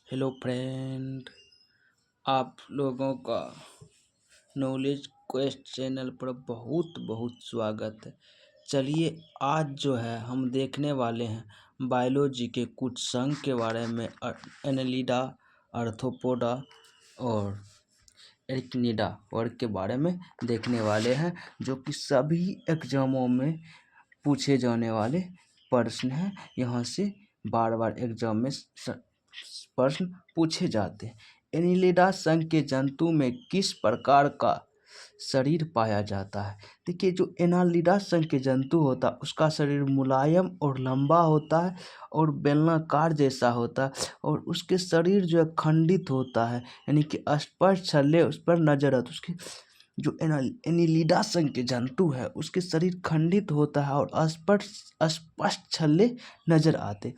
Hello friend, आप लोगों का नॉलेज क्वेस्ट चैनल पर बहुत बहुत स्वागत है। चलिए आज जो है हम देखने वाले हैं बायोलॉजी के कुछ संघ के बारे में। एनेलिडा, आर्थ्रोपोडा और एरिक्निडा वर्ग के बारे में देखने वाले हैं, जो कि सभी एग्जामों में पूछे जाने वाले प्रश्न हैं। यहाँ से बार बार एग्जाम में प्रश्न पूछे जाते हैं। एनिलिडा संघ के जंतु में किस प्रकार का शरीर पाया जाता है? देखिए, जो एनालिडा संघ के जंतु होता है उसका शरीर मुलायम और लंबा होता है और बेलनाकार जैसा होता है, और उसके शरीर जो है खंडित होता है, यानी कि स्पर्श छल्ले उस पर नजर आते। उसके जो एनिलिडा संघ के जंतु है उसके शरीर खंडित होता है और स्पष्ट छल्ले नजर आते।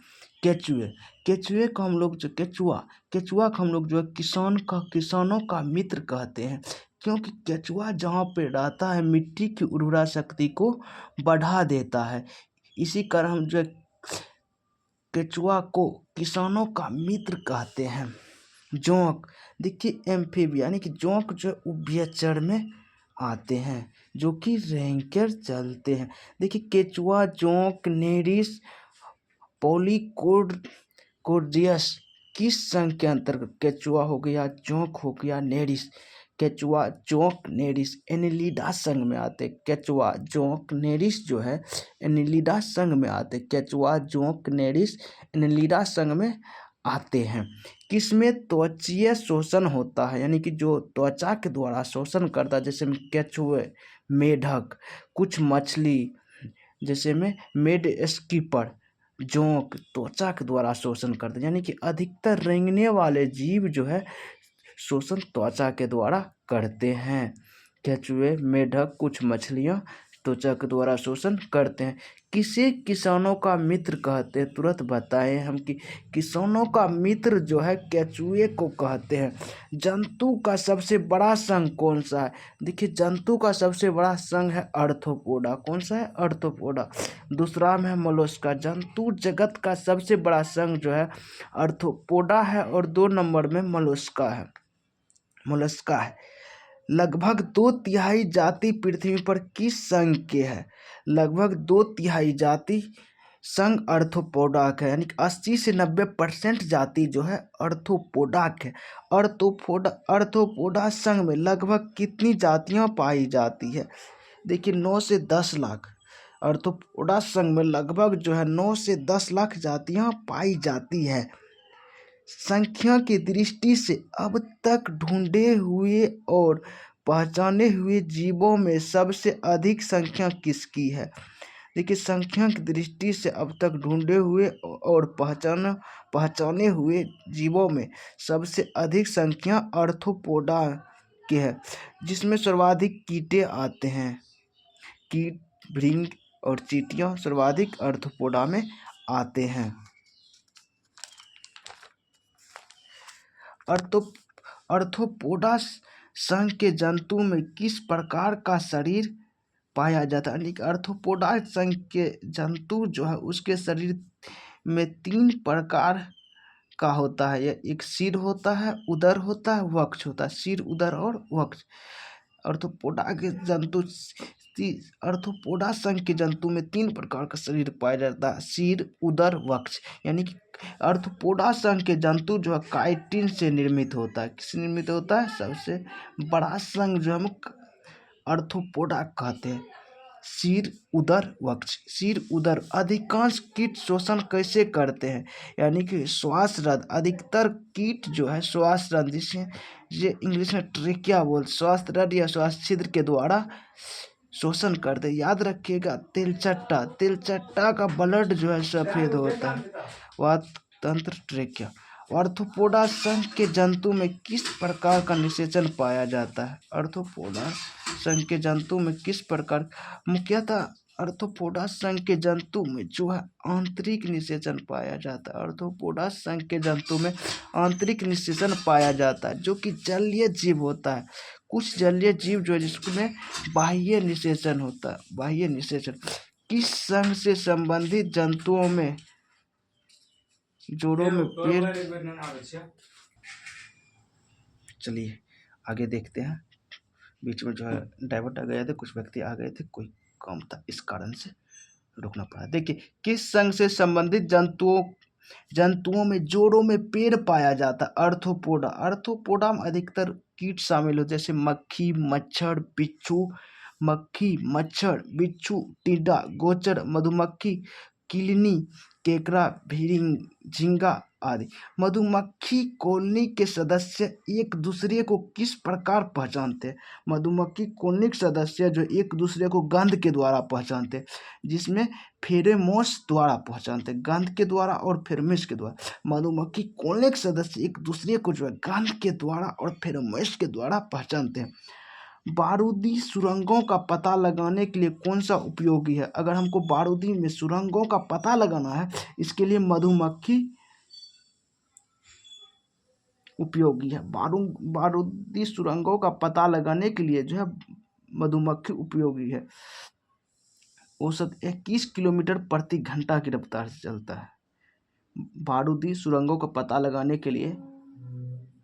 केचुए को हम लोग जो केचुआ को हम लोग जो है किसानों का मित्र कहते हैं, क्योंकि केचुआ जहाँ पे रहता है मिट्टी की उर्वरा शक्ति को बढ़ा देता है। इसी कारण हम जो है केचुआ को किसानों का मित्र कहते हैं। जोंक, देखिए एम्फीबिया यानी कि जोंक जो उभयचर में आते हैं, जो कि रेंगकर चलते हैं। देखिए, केचुआ, जोंक, नेरिस, पॉलीकोर्डियस किस संघ के अंतर्गत? केचुआ हो गया, जोंक हो गया, नेरिस। केचुआ, जोंक, नेरिस एनिलिडा संघ में आते। केचुआ, जोंक, नेरिस जो है एनिलिडा संघ में आते। केचुआ, जोंक, नेरिस एनिलिडा संघ में आते हैं। किसमें त्वचीय शोषण होता है, यानी कि जो त्वचा के द्वारा शोषण करता है, जैसे में केचुए, मेढक, कुछ मछली जैसे में मेड स्कीपर, जोंक त्वचा के द्वारा शोषण करते हैं, यानी कि अधिकतर रेंगने वाले जीव जो है शोषण त्वचा के द्वारा करते हैं। केचुए, मेढक, कुछ मछलियाँ त्वचा के द्वारा शोषण करते हैं। किसे किसानों का मित्र कहते हैं? तुरंत बताएं हम कि किसानों का मित्र जो है केचुए को कहते हैं। जंतु का सबसे बड़ा संघ कौन सा है? देखिए, जंतु का सबसे बड़ा संघ है आर्थ्रोपोडा। कौन सा है? आर्थ्रोपोडा। दूसरा में है मोलस्का। जंतु जगत का सबसे बड़ा संघ जो है आर्थ्रोपोडा है, और 2 नंबर में मोलस्का है। लगभग 2/3 जाति पृथ्वी पर किस संघ के है? लगभग 2/3 जाति संघ आर्थ्रोपोडा है, यानी कि 80 से 90% जाति जो है आर्थ्रोपोडा है। आर्थ्रोपोडा संघ में लगभग कितनी जातियां पाई जाती है? देखिए, 9 से 10 लाख। आर्थ्रोपोडा संघ में लगभग जो है 9 से 10 लाख जातियां पाई जाती है। संख्या की दृष्टि से अब तक ढूंढे हुए और पहचाने हुए जीवों में सबसे अधिक संख्या किसकी है? देखिए, संख्या की दृष्टि से अब तक ढूंढे हुए और पहचाने हुए जीवों में सबसे अधिक संख्या आर्थ्रोपोडा की है, जिसमें सर्वाधिक कीटे आते हैं। कीट, भृंग और चींटियां सर्वाधिक आर्थ्रोपोडा में आते हैं। आर्थ्रोपोडा संघ के जंतु में किस प्रकार का शरीर पाया जाता है? यानी कि आर्थ्रोपोडा संघ के जंतु जो है उसके शरीर में 3 प्रकार का होता है। एक सिर होता है, उदर होता है, वक्ष होता है। सिर, उदर और वक्ष। आर्थ्रोपोडा के जंतु आर्थ्रोपोडा संघ के जंतु में 3 प्रकार का शरीर पाया जाता है: सिर, उदर, वक्ष। यानी कि आर्थ्रोपोडा संघ के जंतु जो है काइटिन से निर्मित होता है। किससे निर्मित होता है? सबसे बड़ा संघ जो हम आर्थ्रोपोडा कहते हैं। सिर, उदर, वक्ष। सिर, उदर। अधिकांश कीट शोषण कैसे करते हैं? यानी कि श्वास रंध्र। अधिकतर कीट जो है श्वास रंध्र, जिसे ये इंग्लिश में ट्रेकिया बोलते, श्वास रंध्र या श्वास छिद्र के द्वारा शोषण करते हैं। याद रखिएगा, तिलचट्टा का ब्लड जो है सफेद होता है, वह तंत्र ट्रेकिया। आर्थ्रोपोडा संघ के जंतु में किस प्रकार का निषेचन पाया जाता है? आर्थ्रोपोडा संघ के जंतु में किस प्रकार? मुख्यतः आर्थ्रोपोडा संघ के जंतु में जो है आंतरिक निषेचन पाया जाता है। आर्थ्रोपोडा संघ के जंतु में आंतरिक निषेचन पाया जाता है, जो कि जलीय जीव होता है। कुछ जलीय जीव जो है जिसमें बाह्य निषेचन होता है। बाह्य निषेचन किस संघ से संबंधित जंतुओं में जोड़ों में पेड़। चलिए आगे देखते हैं। बीच में जो है डाइवर्ट आ गया थे, कुछ व्यक्ति आ गए थे, कोई काम था, इस कारण से रुकना पड़ा। देखिए, किस संघ से संबंधित जंतुओं में जोड़ों में पेड़ पाया जाता है? अर्थोपोडा। अर्थोपोडा में अधिकतर कीट शामिल होते हैं, जैसे मक्खी, मच्छर, बिच्छू। मक्खी, मच्छर, बिच्छू, टिड्डा, गोचर, मधुमक्खी, किलनी, केकड़ा, भीरिंग, झींगा आदि। मधुमक्खी कॉलोनी के सदस्य एक दूसरे को किस प्रकार पहचानते हैं? मधुमक्खी कॉलोनी के सदस्य जो एक दूसरे को गंध के द्वारा पहचानते हैं, जिसमें फेरोमोन्स द्वारा पहचानते हैं, गंध के द्वारा और फेरोमोन्स के द्वारा। मधुमक्खी कॉलोनी के सदस्य एक दूसरे को जो है गंध के द्वारा और फेरोमोन्स के द्वारा पहचानते हैं। बारूदी सुरंगों का पता लगाने के लिए कौन सा उपयोगी है? अगर हमको बारूदी में सुरंगों का पता लगाना है, इसके लिए मधुमक्खी उपयोगी है। बारूदी सुरंगों का पता लगाने के लिए जो है मधुमक्खी उपयोगी है। औसत 21 किलोमीटर प्रति घंटा की रफ्तार से चलता है। बारूदी सुरंगों का पता लगाने के लिए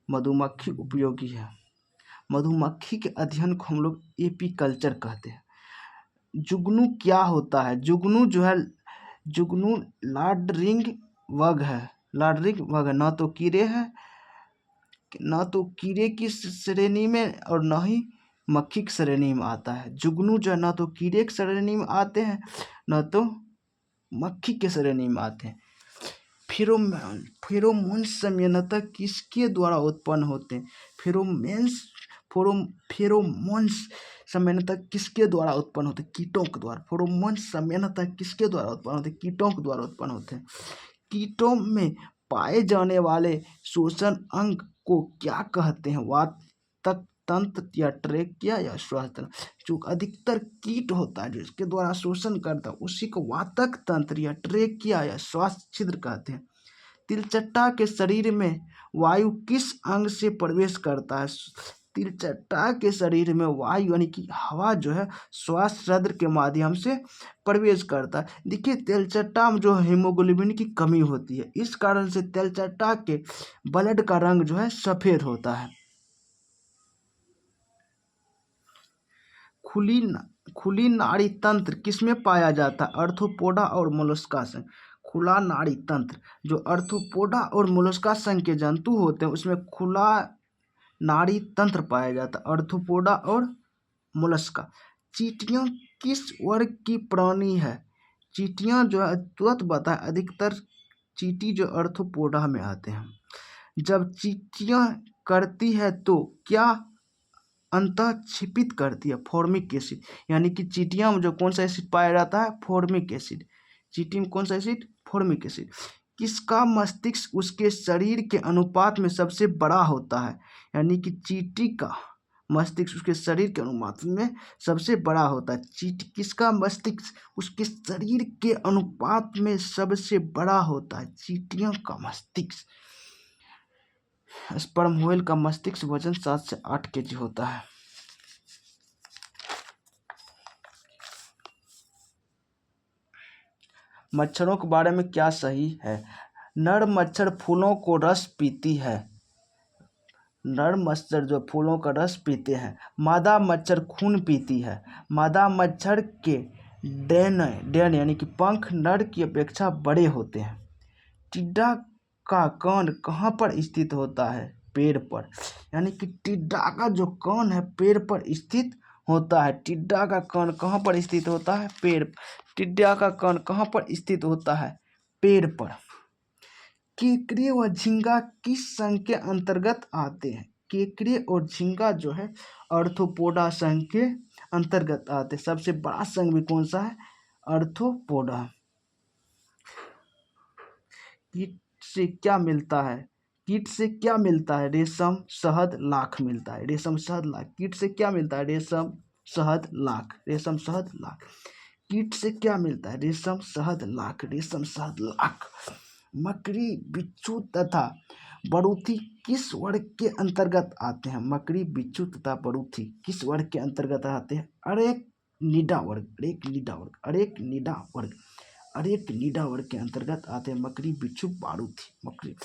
मधुमक्खी उपयोगी है। मधुमक्खी के अध्ययन को हम लोग एपीकल्चर कहते हैं। जुगनू क्या होता है? जुगनू लार्डरिंग वर्ग है। लार्डरिंग वर्ग है, ना तो कीड़े की श्रेणी में और न ही मक्खी की श्रेणी में आता है। जुगनू जो है ना तो कीड़े की श्रेणी में आते हैं, न तो मक्खी के श्रेणी में आते हैं। फेरोमोन सामान्यतः किसके द्वारा उत्पन्न होते हैं? फेरोमोन्स सामान्यतः किसके द्वारा उत्पन्न होते हैं? कीटों के द्वारा। फेरोमोन्स सामान्यतः किसके द्वारा उत्पन्न होते हैं? कीटों के द्वारा उत्पन्न होते हैं। कीटों में पाए जाने वाले शोषण अंग को क्या कहते हैं? वातक तंत्र या ट्रेकिया या श्वास तंत्र। जो अधिकतर कीट होता है जो इसके द्वारा शोषण करता है, उसी को वातक तंत्र या ट्रेकिया या श्वास छिद्र कहते हैं। तिलचट्टा के शरीर में वायु किस अंग से प्रवेश करता है? तिलचट्टा के शरीर में वायु यानी कि हवा जो है श्वास रंध्र के माध्यम से प्रवेश करता है। देखिए, तिलचट्टा में जो हीमोग्लोबिन की कमी होती है, इस कारण से तिलचट्टा के ब्लड का रंग जो है सफेद होता है। खुली नाड़ी तंत्र किसमें पाया जाता है? अर्थोपोडा और मोलस्का संघ। खुला नाड़ी तंत्र जो अर्थोपोडा और मोलस्का संघ के जंतु होते हैं, उसमें खुला नाड़ी तंत्र पाया जाता है, अर्थोपोडा और मोलस्का। चींटियां किस वर्ग की प्राणी है? चींटियां जो है तुरंत बताएं, अधिकतर चींटी जो अर्थोपोडा में आते हैं। जब चींटियां करती है तो क्या अंतः क्षिपित करती है? Formic acid. यानी कि चींटियां में जो कौन सा एसिड पाया जाता है? Formic acid. चींटी में कौन सा एसिड? Formic acid. किसका मस्तिष्क उसके शरीर के अनुपात में सबसे बड़ा होता है? यानी कि चींटी का मस्तिष्क उसके शरीर के अनुपात में सबसे बड़ा होता है। किसका मस्तिष्क उसके शरीर के अनुपात में सबसे बड़ा होता है? चींटियों का मस्तिष्क। स्पर्म व्हेल का मस्तिष्क वजन 7 से 8 केजी होता है। मच्छरों के बारे में क्या सही है? नर मच्छर फूलों को रस पीती है। नर मच्छर जो फूलों का रस पीते हैं। मादा मच्छर खून पीती है। मादा मच्छर के डैन यानी कि पंख नर की अपेक्षा बड़े होते हैं। टिड्डा का कान कहाँ पर स्थित होता है? पेड़ पर। यानी कि टिड्डा का जो कान है पेड़ पर स्थित होता है। टिड्डा का कान कहाँ पर स्थित होता है? पेड़। टिड्डा का कान कहाँ पर स्थित होता है? पेड़ पर। केकड़े व झींगा किस संघ के अंतर्गत आते हैं? केकड़े और झींगा जो है अर्थोपोडा संघ के अंतर्गत आते हैं। सबसे बड़ा संघ भी कौन सा है? अर्थोपोडा। कीट से क्या मिलता है? कीट से क्या मिलता है? रेशम, शहद, लाख मिलता है। रेशम, शहद, लाख। कीट से क्या मिलता है? रेशम, शहद, लाख। रेशम, शहद, लाख। कीट से क्या मिलता है? रेशम, शहद, लाख। रेशम, शहद, लाख। मकड़ी, बिच्छू तथा बरूथी किस वर्ग के अंतर्गत आते हैं? मकड़ी, बिच्छू तथा बरूथी किस वर्ग के अंतर्गत आते हैं? अरेक्निडा वर्ग। अरेक्निडा वर्ग। अरेक्निडा वर्ग। अरेक्निडा वर्ग के अंतर्गत आते हैं। मकड़ी, बिच्छू, बारूदी।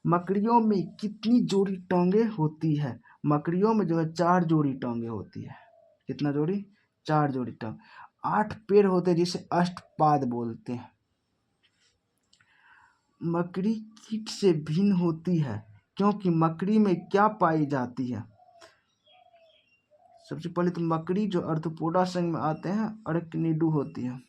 मकड़ियों में कितनी जोड़ी टांगे होती है? मकड़ियों में जो है 4 जोड़ी टांगे होती है। कितना जोड़ी? 4 जोड़ी टांग। 8 पैर होते हैं जिसे अष्टपाद बोलते हैं। मकड़ी कीट से भिन्न होती है क्योंकि मकड़ी में क्या पाई जाती है? सबसे पहले तो मकड़ी जो आर्थ्रोपोडा संघ में आते हैं, अरेक्निडू होती है।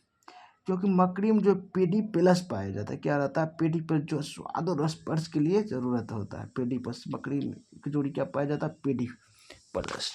क्योंकि मकड़ी में जो पेडिपेलस पाया जाता है, क्या रहता है? पेडिपेलस, जो स्वाद और स्पर्श के लिए जरूरत होता है। पेडिपल्स, मकड़ी की जोड़ी क्या पाया जाता है? पेडिपल्स।